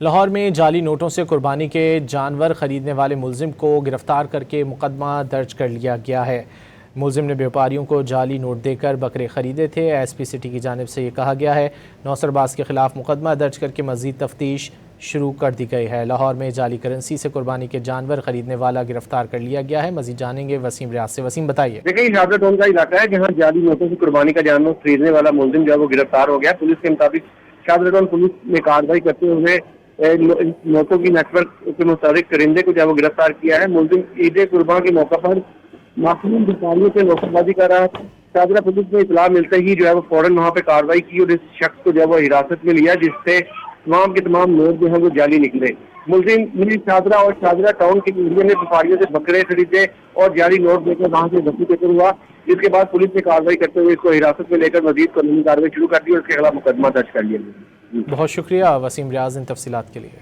लाहौर में जाली नोटों से कुर्बानी के जानवर खरीदने वाले मुलजिम को गिरफ्तार करके मुकदमा दर्ज कर लिया गया है। मुलजिम ने व्यापारियों को जाली नोट देकर बकरे खरीदे थे। एसपी सिटी की जानिब से ये कहा गया है नौसरबाज के खिलाफ मुकदमा दर्ज करके मजीद तफ्तीश शुरू कर दी गई है। लाहौर में जाली करेंसी से कुर्बानी के जानवर खरीदने वाला गिरफ्तार कर लिया गया है। मजीद जानेंगे वसीम रियाज से। वसीम बताइए। देखिए, शादरा टाउन का इलाका है जहाँ जाली नोटों से कुर्बानी का जानवर खरीदने वाला मुलजिम जो है वो गिरफ्तार हो गया। पुलिस के मुताबिक शादरा टाउन पुलिस ने कार्रवाई करते हुए नोटों की नेटवर्क के मुताबिक करिंदे को जो है वो गिरफ्तार किया है। मुलजिम ईद कुर्बान के मौके पर मासूम व्यापारियों से नौकरबाजी कर रहा था। शादरा पुलिस ने इतला मिलते ही जो है वो फौरन वहाँ पे कार्रवाई की और इस शख्स को जो है वो हिरासत में लिया, जिससे तमाम के तमाम नोट जो है वो जाली निकले। मुलजिम मिली शादरा और शादरा टाउन के एरिया में व्यापारियों से बकरे खरीदे और जाली नोट देकर वहाँ से वसूल देकर हुआ। इसके बाद पुलिस ने कार्रवाई करते हुए इसको हिरासत में लेकर मजीद कानूनी कार्रवाई शुरू कर दी और इसके खिलाफ मुकदमा दर्ज कर लिया। बहुत शुक्रिया वसीम रियाज इन तफसीलात के लिए।